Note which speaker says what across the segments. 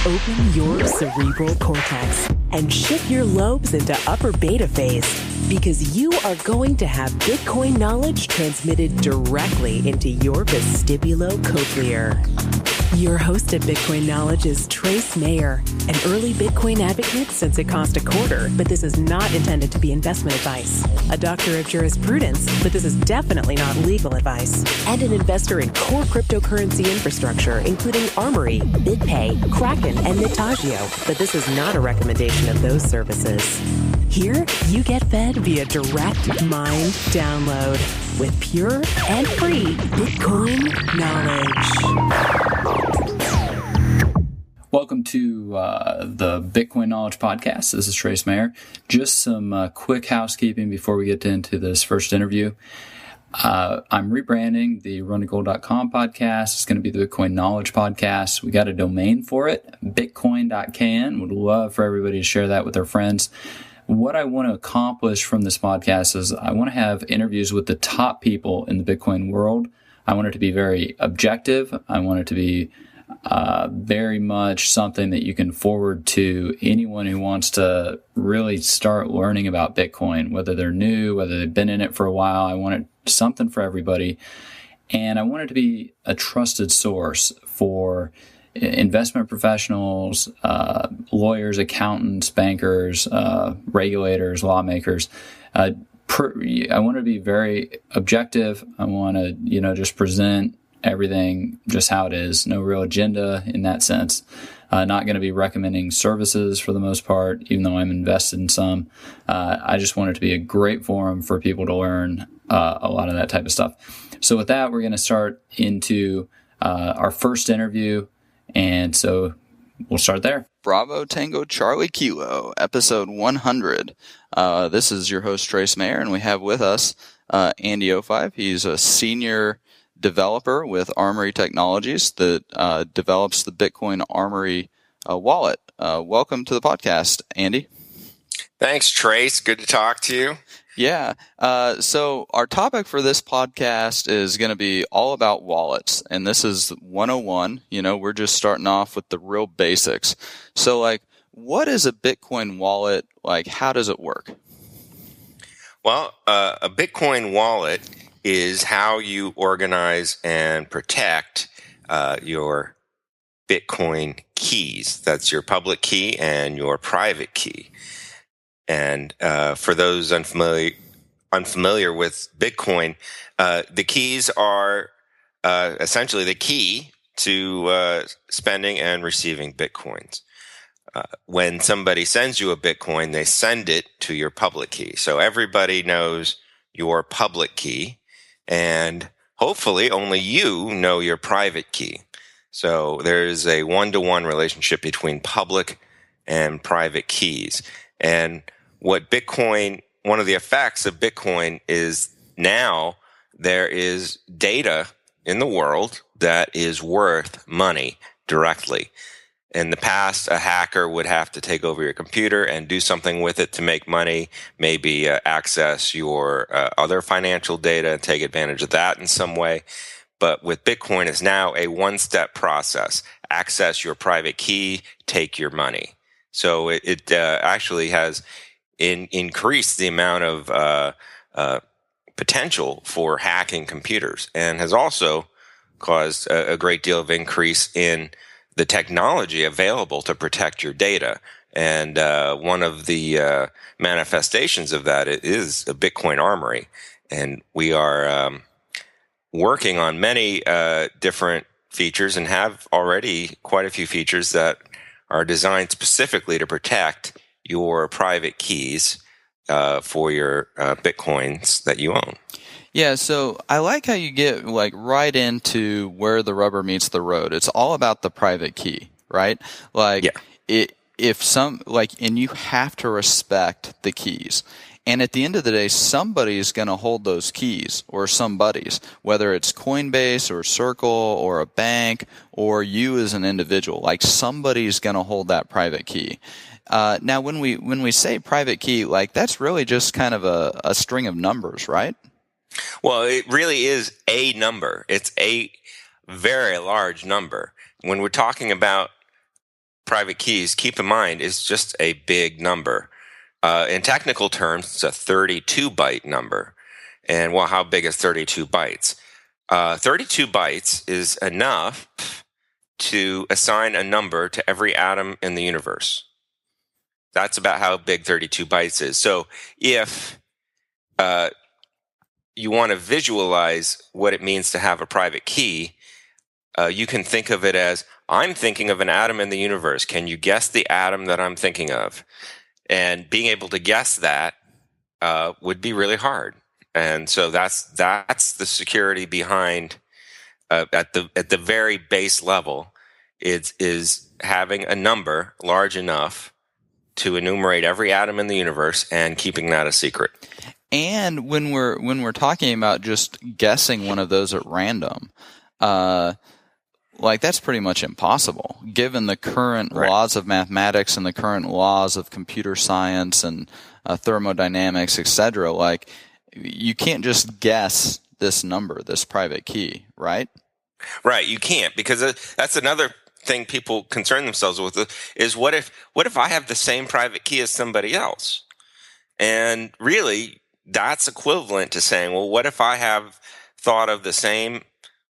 Speaker 1: Open your cerebral cortex and shift your lobes into upper beta phase, because you are going to have Bitcoin knowledge transmitted directly into your vestibulocochlear. Your host at Bitcoin Knowledge is Trace Mayer, an early Bitcoin advocate since it cost $0.25, but this is not intended to be investment advice. A doctor of jurisprudence, but this is definitely not legal advice. And an investor in core cryptocurrency infrastructure, including Armory, BitPay, Kraken, and Nitagio, but this is not a recommendation of those services. Here, you get fed via direct mind download with pure and free Bitcoin knowledge.
Speaker 2: Welcome to the Bitcoin Knowledge Podcast. This is Trace Mayer. Just some quick housekeeping before we get into this first interview. I'm rebranding the runtogold.com podcast. It's going to be the Bitcoin Knowledge Podcast. We got a domain for it, bitcoin.kn. Would love for everybody to share that with their friends. What I want to accomplish from this podcast is I want to have interviews with the top people in the Bitcoin world. I want it to be very objective. I want it to be very much something that you can forward to anyone who wants to really start learning about Bitcoin, whether they're new, whether they've been in it for a while. I want it something for everybody. And I want it to be a trusted source for investment professionals, lawyers, accountants, bankers, regulators, lawmakers. I want to be very objective. I want to, just present everything just how it is. No real agenda in that sense. Not going to be recommending services for the most part, even though I'm invested in some. I just want it to be a great forum for people to learn a lot of that type of stuff. So with that, we're going to start into our first interview. And so we'll start there.
Speaker 3: Bravo Tango Charlie Kilo, episode 100. This is your host, Trace Mayer, and we have with us Andy O5. He's a senior developer with Armory Technologies that develops the Bitcoin Armory wallet. Welcome to the podcast, Andy.
Speaker 4: Thanks, Trace. Good to talk to you.
Speaker 3: Yeah. So our topic for this podcast is going to be all about wallets. And this is 101. We're just starting off with the real basics. So, what is a Bitcoin wallet? How does it work?
Speaker 4: Well, a Bitcoin wallet is how you organize and protect your Bitcoin keys. That's your public key and your private key. And for those unfamiliar with Bitcoin, the keys are essentially the key to spending and receiving Bitcoins. When somebody sends you a Bitcoin, they send it to your public key. So everybody knows your public key, and hopefully only you know your private key. So there's a one-to-one relationship between public and private keys. And one of the effects of Bitcoin is now there is data in the world that is worth money directly. In the past, a hacker would have to take over your computer and do something with it to make money, maybe access your other financial data and take advantage of that in some way. But with Bitcoin, it's now a one-step process. Access your private key, take your money. So it actually has increased the amount of potential for hacking computers, and has also caused a great deal of increase in the technology available to protect your data. And one of the manifestations of that is a Bitcoin Armory. And we are working on many different features, and have already quite a few features that are designed specifically to protect your private keys for your Bitcoins that you own.
Speaker 3: Yeah, so I like how you get right into where the rubber meets the road. It's all about the private key, right? And you have to respect the keys. And at the end of the day, somebody's going to hold those keys, or somebody's, whether it's Coinbase or Circle or a bank or you as an individual. Somebody's going to hold that private key. Now, when we say private key, that's really just kind of a string of numbers, right?
Speaker 4: Well, it really is a number. It's a very large number. When we're talking about private keys, keep in mind, is just a big number. In technical terms, it's a 32-byte number. And well, how big is 32 bytes? 32 bytes is enough to assign a number to every atom in the universe. That's about how big 32 bytes is. So if you want to visualize what it means to have a private key, you can think of it as, I'm thinking of an atom in the universe. Can you guess the atom that I'm thinking of? And being able to guess that would be really hard. And so that's the security behind at the very base level is having a number large enough to enumerate every atom in the universe and keeping that a secret.
Speaker 3: And when we're talking about just guessing one of those at random, like that's pretty much impossible given the current laws of mathematics and the current laws of computer science and thermodynamics, etc. Like you can't just guess this number, this private key, right?
Speaker 4: Right, you can't, because that's another thing people concern themselves with is what if I have the same private key as somebody else? And really, that's equivalent to saying, well, what if I have thought of the same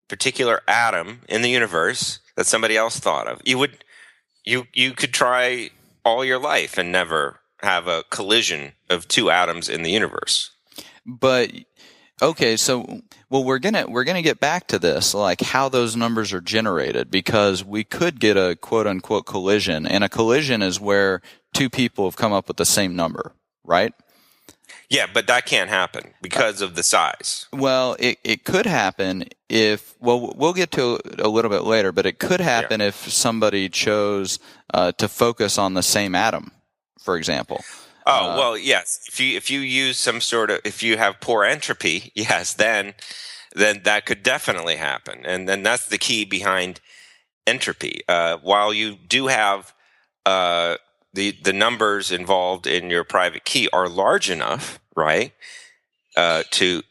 Speaker 4: particular atom in the universe that somebody else thought of? You could try all your life and never have a collision of two atoms in the universe.
Speaker 3: But okay, so we're gonna get back to this, like how those numbers are generated, because we could get a quote unquote collision, and a collision is where two people have come up with the same number, right?
Speaker 4: Yeah, but that can't happen because of the size.
Speaker 3: Well, it could happen if, well, we'll get to it a little bit later, but it could happen if somebody chose to focus on the same atom, for example.
Speaker 4: Oh, well, yes. If you use some sort of, if you have poor entropy, yes, then that could definitely happen. And then that's the key behind entropy. While you do have the numbers involved in your private key are large enough, right, to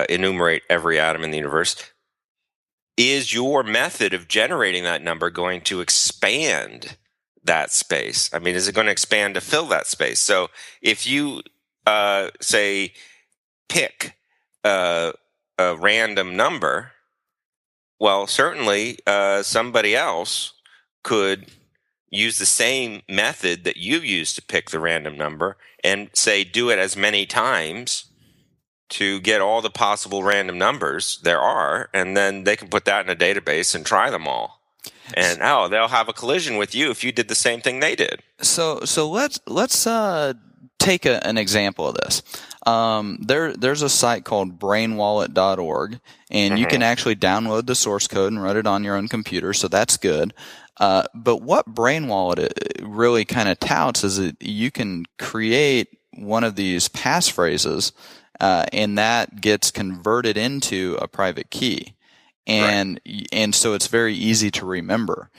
Speaker 4: enumerate every atom in the universe, is your method of generating that number going to expand that space? I mean, is it going to expand to fill that space? So if you say pick a random number, well, certainly somebody else could use the same method that you used to pick the random number and say do it as many times to get all the possible random numbers there are, and then they can put that in a database and try them all. And they'll have a collision with you if you did the same thing they did.
Speaker 3: So let's take an example of this. There's a site called brainwallet.org, and you can actually download the source code and run it on your own computer, so that's good. But what BrainWallet really kind of touts is that you can create one of these passphrases, and that gets converted into a private key. And so it's very easy to remember.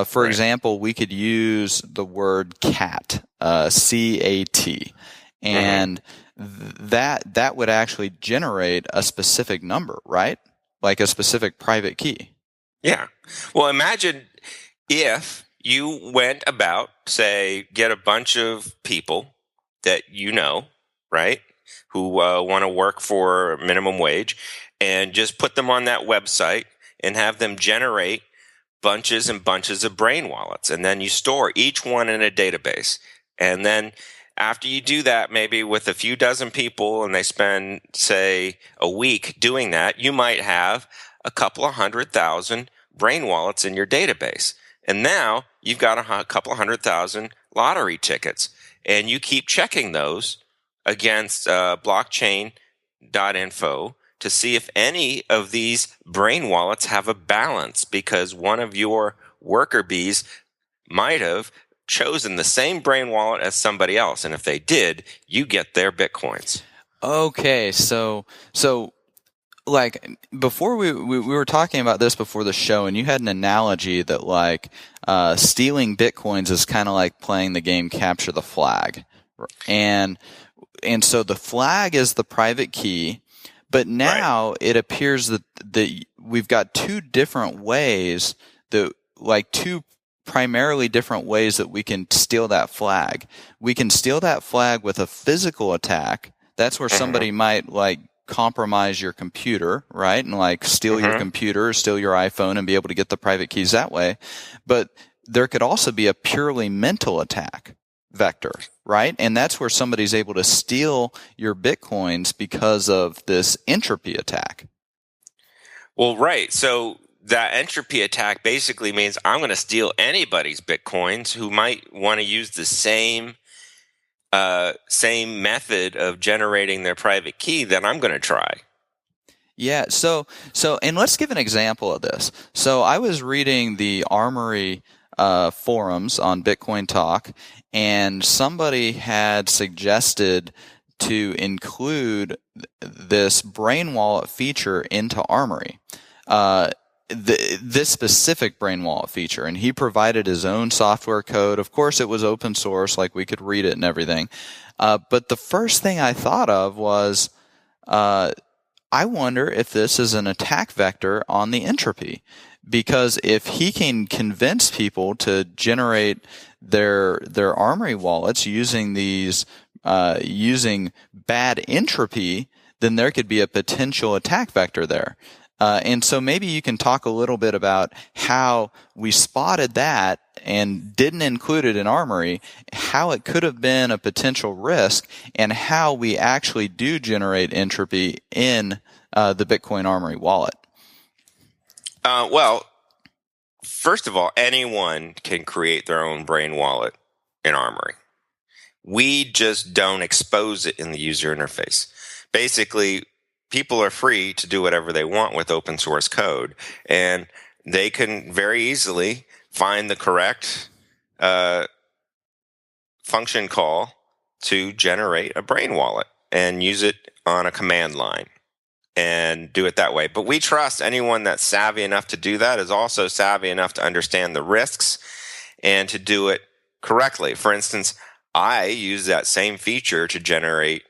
Speaker 3: For example, we could use the word cat, C-A-T, and that would actually generate a specific number, right? Like a specific private key.
Speaker 4: Yeah. Well, imagine if you went about, say, get a bunch of people that you know, right, who want to work for minimum wage, and just put them on that website and have them generate bunches and bunches of brain wallets. And then you store each one in a database. And then after you do that, maybe with a few dozen people, and they spend, say, a week doing that, you might have a couple of 100,000 brain wallets in your database. And now you've got a couple of 100,000 lottery tickets. And you keep checking those against blockchain.info to see if any of these brain wallets have a balance, because one of your worker bees might have chosen the same brain wallet as somebody else. And if they did, you get their Bitcoins.
Speaker 3: Okay, so like before we were talking about this before the show, and you had an analogy that like stealing Bitcoins is kind of like playing the game Capture the Flag. And so the flag is the private key. But now it appears that we've got two different ways, that like two primarily different ways that we can steal that flag. We can steal that flag with a physical attack. That's where somebody might like compromise your computer, right? And like steal your computer, steal your iPhone and be able to get the private keys that way. But there could also be a purely mental attack vector, right? And that's where somebody's able to steal your Bitcoins because of this entropy attack.
Speaker 4: Well, right. So that entropy attack basically means I'm going to steal anybody's Bitcoins who might want to use the same method of generating their private key that I'm going to try.
Speaker 3: Yeah. So, and let's give an example of this. So I was reading the Armory forums on Bitcoin Talk, and somebody had suggested to include this brain wallet feature into Armory. This specific brain wallet feature, and he provided his own software code. Of course, it was open source, like we could read it and everything. But the first thing I thought of was, I wonder if this is an attack vector on the entropy. Because if he can convince people to generate their Armory wallets using these using bad entropy, then there could be a potential attack vector there. And so maybe you can talk a little bit about how we spotted that and didn't include it in Armory, how it could have been a potential risk, and how we actually do generate entropy in the Bitcoin Armory wallet.
Speaker 4: Well, first of all, anyone can create their own brain wallet in Armory. We just don't expose it in the user interface. Basically, people are free to do whatever they want with open source code, and they can very easily find the correct function call to generate a brain wallet and use it on a command line and do it that way. But we trust anyone that's savvy enough to do that is also savvy enough to understand the risks and to do it correctly. For instance, I use that same feature to generate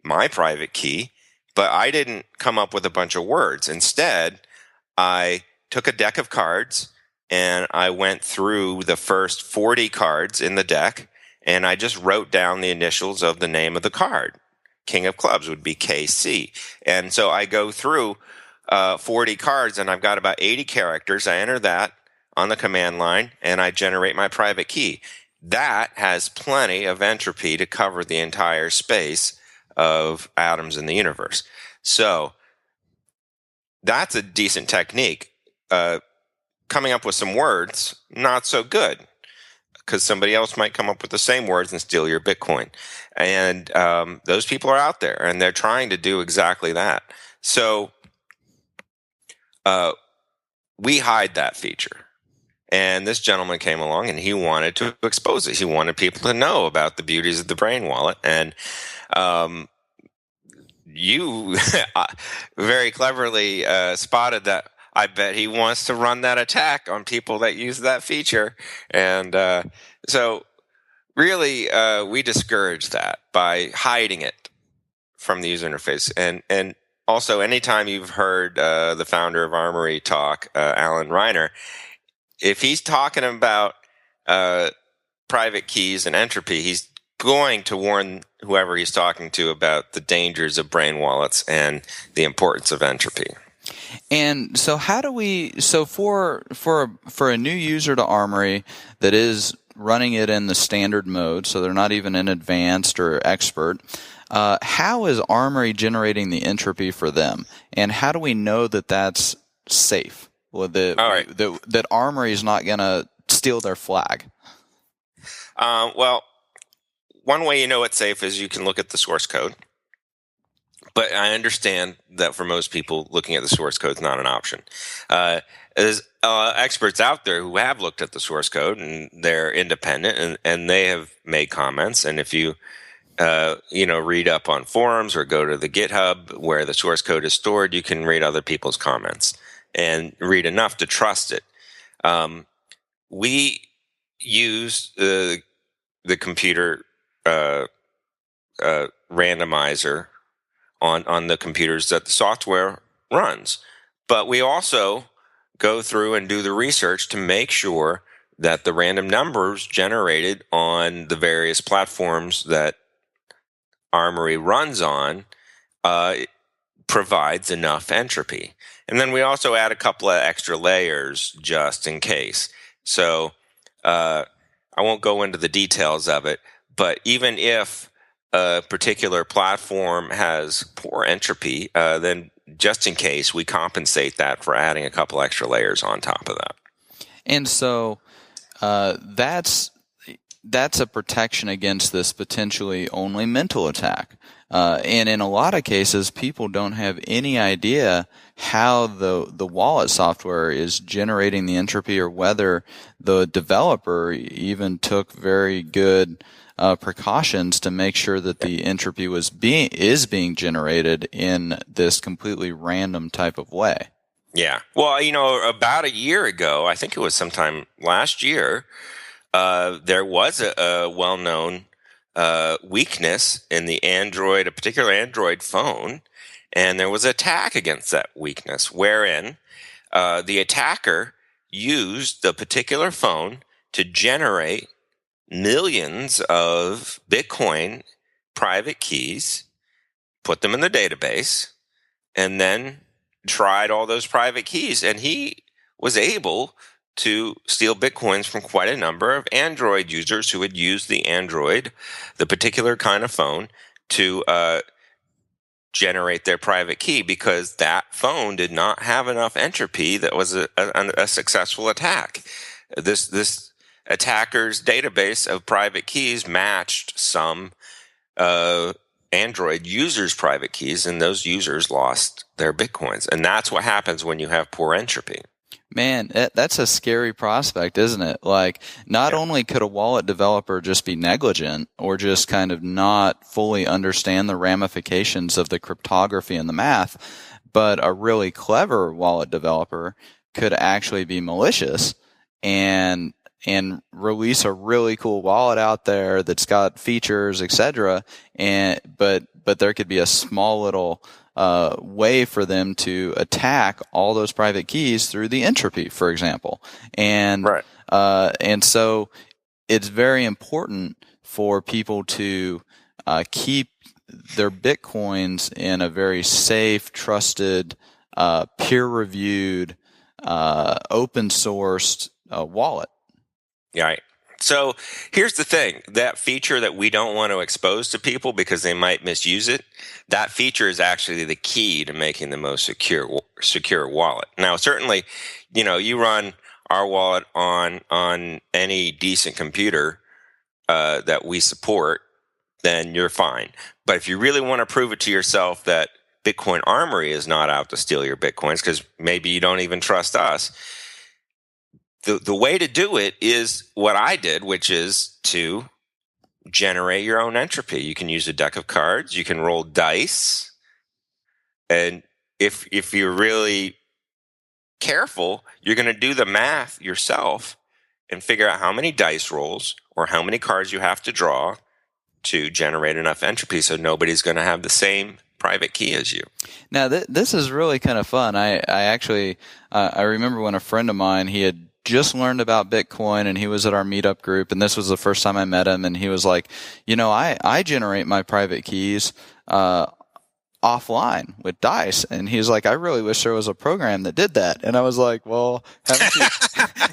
Speaker 4: my private key, but I didn't come up with a bunch of words. Instead, I took a deck of cards and I went through the first 40 cards in the deck, and I just wrote down the initials of the name of the card. King of Clubs would be KC. And so I go through 40 cards, and I've got about 80 characters. I enter that on the command line, and I generate my private key. That has plenty of entropy to cover the entire space of atoms in the universe. So that's a decent technique. Coming up with some words, not so good, because somebody else might come up with the same words and steal your Bitcoin. And those people are out there, and they're trying to do exactly that. So we hide that feature. And this gentleman came along, and he wanted to expose it. He wanted people to know about the beauties of the brain wallet. And you very cleverly spotted that. I bet he wants to run that attack on people that use that feature. And so really, we discourage that by hiding it from the user interface. And also, anytime you've heard the founder of Armory talk, Alan Reiner, if he's talking about private keys and entropy, he's going to warn whoever he's talking to about the dangers of brain wallets and the importance of entropy.
Speaker 3: And so how do we, so for a new user to Armory that is running it in the standard mode, so they're not even in advanced or expert, how is Armory generating the entropy for them? And how do we know that that's safe? Well, that Armory is not going to steal their flag?
Speaker 4: Well, one way you know it's safe is you can look at the source code. But I understand that for most people, looking at the source code is not an option. There's experts out there who have looked at the source code, and they're independent, and they have made comments. And if you read up on forums or go to the GitHub where the source code is stored, you can read other people's comments and read enough to trust it. We use the computer randomizer on the computers that the software runs. But we also go through and do the research to make sure that the random numbers generated on the various platforms that Armory runs on provides enough entropy. And then we also add a couple of extra layers just in case. So I won't go into the details of it, but even if a particular platform has poor entropy, then just in case, we compensate that for adding a couple extra layers on top of that.
Speaker 3: And so that's a protection against this potentially only mental attack. And in a lot of cases, people don't have any idea how the wallet software is generating the entropy, or whether the developer even took very good precautions to make sure that the entropy is being generated in this completely random type of way.
Speaker 4: Yeah. Well, about a year ago, I think it was sometime last year, there was a well-known weakness in a particular Android phone, and there was an attack against that weakness, wherein the attacker used the particular phone to generate millions of Bitcoin private keys, put them in the database, and then tried all those private keys, and he was able to steal Bitcoins from quite a number of Android users who had used the particular kind of phone, to generate their private key, because that phone did not have enough entropy. That was a successful attack. This attacker's database of private keys matched some Android users' private keys, and those users lost their Bitcoins. And that's what happens when you have poor entropy.
Speaker 3: Man, that's a scary prospect, isn't it? Like, not only could a wallet developer just be negligent or just kind of not fully understand the ramifications of the cryptography and the math, but a really clever wallet developer could actually be malicious and release a really cool wallet out there that's got features, etc. But there could be a small little way for them to attack all those private keys through the entropy, for example. And
Speaker 4: right.
Speaker 3: And so it's very important for people to keep their Bitcoins in a very safe, trusted, peer-reviewed, open-sourced wallet.
Speaker 4: Right. So here's the thing. That feature that we don't want to expose to people because they might misuse it, that feature is actually the key to making the most secure wallet. Now, certainly, you run our wallet on any decent computer that we support, then you're fine. But if you really want to prove it to yourself that Bitcoin Armory is not out to steal your Bitcoins, because maybe you don't even trust us, the way to do it is what I did, which is to generate your own entropy. You can use a deck of cards. You can roll dice. And if you're really careful, you're going to do the math yourself and figure out how many dice rolls or how many cards you have to draw to generate enough entropy so nobody's going to have the same private key as you.
Speaker 3: Now, this is really kind of fun. I actually I remember when a friend of mine, he had just learned about Bitcoin, and he was at our meetup group, and this was the first time I met him, and he was like, I generate my private keys offline with dice. And he's like, I really wish there was a program that did that. And I was like, well,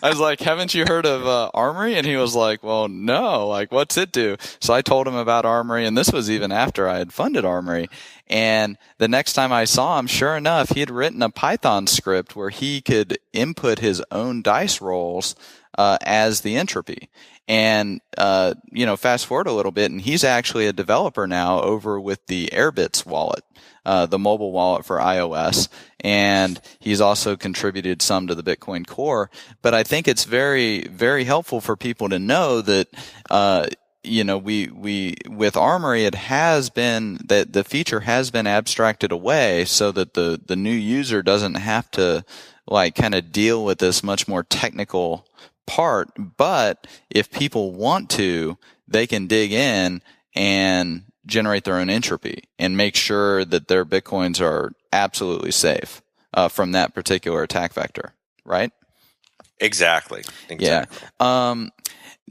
Speaker 3: haven't you heard of Armory? And he was like, well, no, like, what's it do? So I told him about Armory, and this was even after I had funded Armory. And the next time I saw him, sure enough, he had written a Python script where he could input his own dice rolls as the entropy. And, fast forward a little bit, and he's actually a developer now over with the Airbits wallet, the mobile wallet for iOS. And he's also contributed some to the Bitcoin Core. But I think it's very, very helpful for people to know that, we with Armory, it has been that the feature has been abstracted away so that the new user doesn't have to kind of deal with this much more technical part. But if people want to, they can dig in and generate their own entropy and make sure that their Bitcoins are absolutely safe from that particular attack vector, right?
Speaker 4: Exactly.
Speaker 3: Yeah.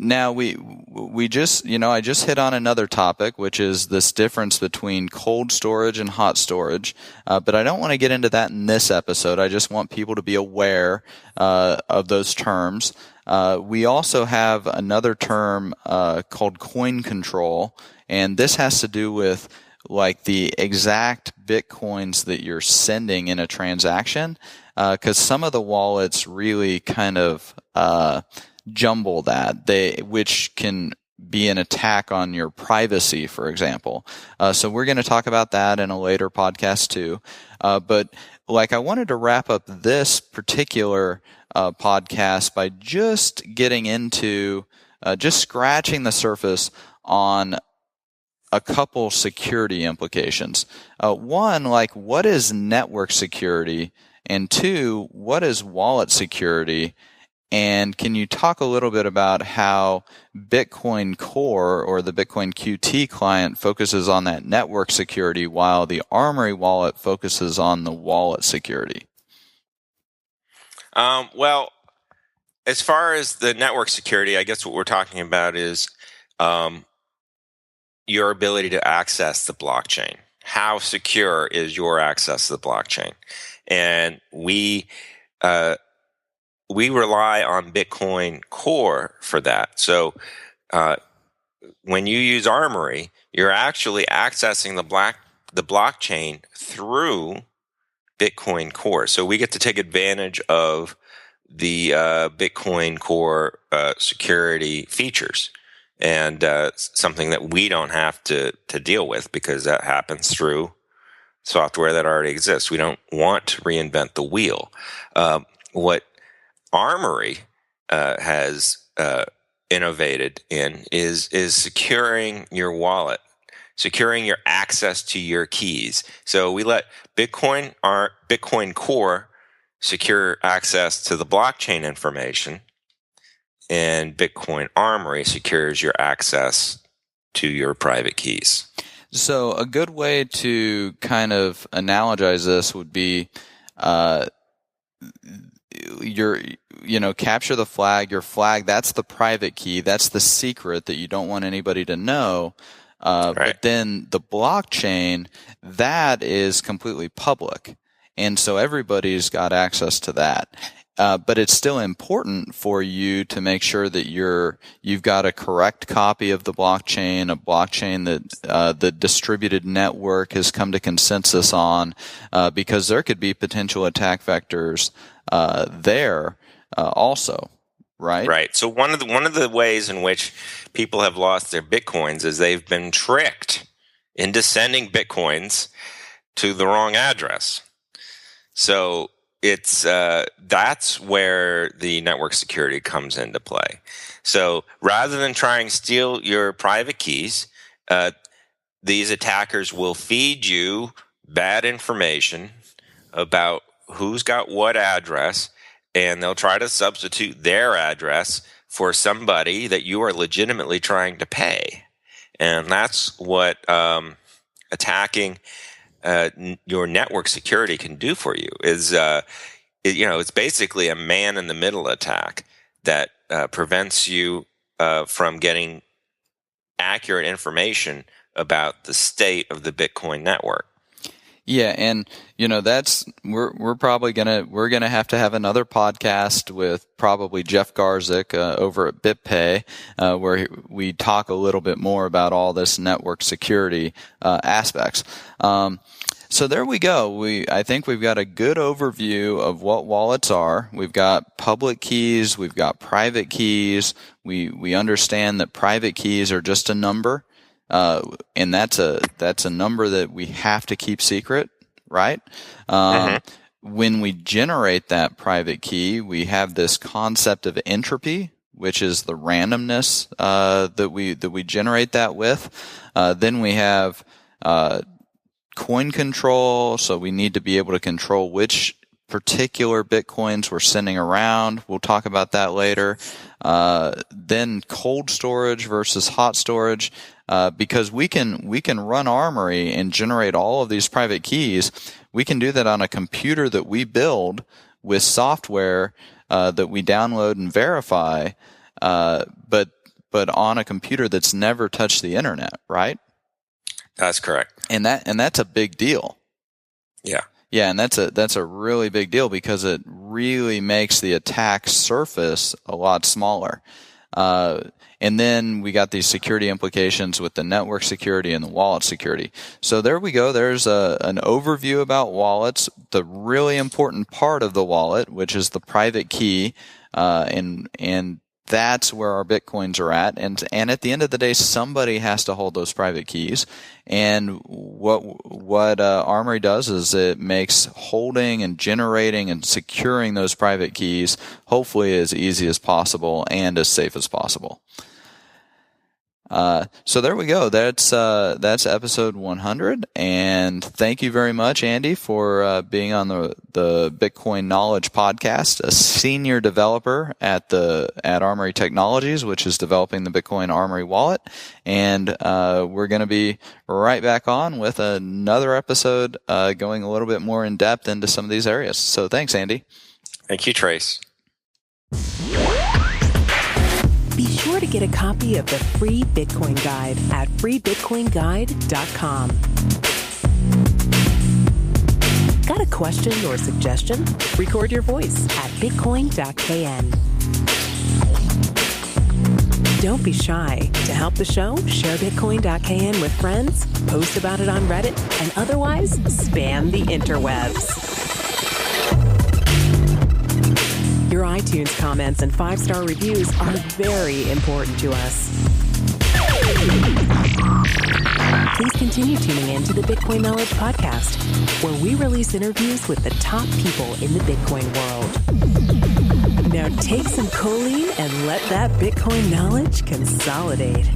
Speaker 3: Now we just, I just hit on another topic, which is this difference between cold storage and hot storage. But I don't want to get into that in this episode. I just want people to be aware of those terms. We also have another term called coin control, and this has to do with like the exact Bitcoins that you're sending in a transaction, because some of the wallets really kind of jumble that, which can be an attack on your privacy, for example. So we're going to talk about that in a later podcast too. But like, I wanted to wrap up this particular podcast by just getting into just scratching the surface on a couple security implications. One, like, what is network security? And two, what is wallet security? And can you talk a little bit about how Bitcoin Core, or the Bitcoin QT client, focuses on that network security while the Armory wallet focuses on the wallet security?
Speaker 4: Well, as far as the network security, I guess what we're talking about is your ability to access the blockchain. How secure is your access to the blockchain? And we rely on Bitcoin Core for that. So when you use Armory, you're actually accessing the blockchain through Bitcoin Core. So we get to take advantage of the Bitcoin Core security features, and something that we don't have to deal with, because that happens through software that already exists. We don't want to reinvent the wheel. What Armory has innovated in is securing your wallet, securing your access to your keys. So we let Bitcoin Core secure access to the blockchain information, and Bitcoin Armory secures your access to your private keys.
Speaker 3: So a good way to kind of analogize this would be capture the flag. Your flag, that's the private key. That's the secret that you don't want anybody to know.
Speaker 4: Right.
Speaker 3: But then the blockchain, that is completely public. And so everybody's got access to that. But it's still important for you to make sure that you've got a correct copy of the blockchain, a blockchain that the distributed network has come to consensus on, because there could be potential attack vectors there also, right?
Speaker 4: Right. So one of the ways in which people have lost their Bitcoins is they've been tricked into sending Bitcoins to the wrong address. So it's that's where the network security comes into play. So rather than trying to steal your private keys, these attackers will feed you bad information about who's got what address, and they'll try to substitute their address for somebody that you are legitimately trying to pay. And that's what attacking your network security can do for you. It's basically a man-in-the-middle attack that prevents you from getting accurate information about the state of the Bitcoin network.
Speaker 3: Yeah, and that's we're probably gonna have to have another podcast with probably Jeff Garzik over at BitPay, where we talk a little bit more about all this network security aspects. So there we go. I think we've got a good overview of what wallets are. We've got public keys, we've got private keys. We understand that private keys are just a number. And that's a number that we have to keep secret, right? When we generate that private key, we have this concept of entropy, which is the randomness that we generate that with. Then we have coin control, so we need to be able to control which particular Bitcoins we're sending around. We'll talk about that later. Then cold storage versus hot storage. Because we can run Armory and generate all of these private keys. We can do that on a computer that we build with software that we download and verify, but on a computer that's never touched the internet, right?
Speaker 4: That's correct.
Speaker 3: And that's a big deal.
Speaker 4: Yeah.
Speaker 3: Yeah, and that's a really big deal because it really makes the attack surface a lot smaller. And then we got these security implications with the network security and the wallet security. So there we go. There's an overview about wallets, the really important part of the wallet, which is the private key, and that's where our Bitcoins are at. And at the end of the day, somebody has to hold those private keys. And what Armory does is it makes holding and generating and securing those private keys hopefully as easy as possible and as safe as possible. So there we go. That's episode 100. And thank you very much, Andy, for being on the Bitcoin Knowledge podcast, a senior developer at Armory Technologies, which is developing the Bitcoin Armory wallet. And we're going to be right back on with another episode going a little bit more in depth into some of these areas. So thanks, Andy.
Speaker 4: Thank you, Trace.
Speaker 1: Be sure to get a copy of the free Bitcoin Guide at freebitcoinguide.com. Got a question or suggestion? Record your voice at bitcoin.kn. Don't be shy. To help the show, share bitcoin.kn with friends, post about it on Reddit, and otherwise spam the interwebs. Your iTunes comments and 5-star reviews are very important to us. Please continue tuning in to the Bitcoin Knowledge Podcast, where we release interviews with the top people in the Bitcoin world. Now take some choline and let that Bitcoin knowledge consolidate.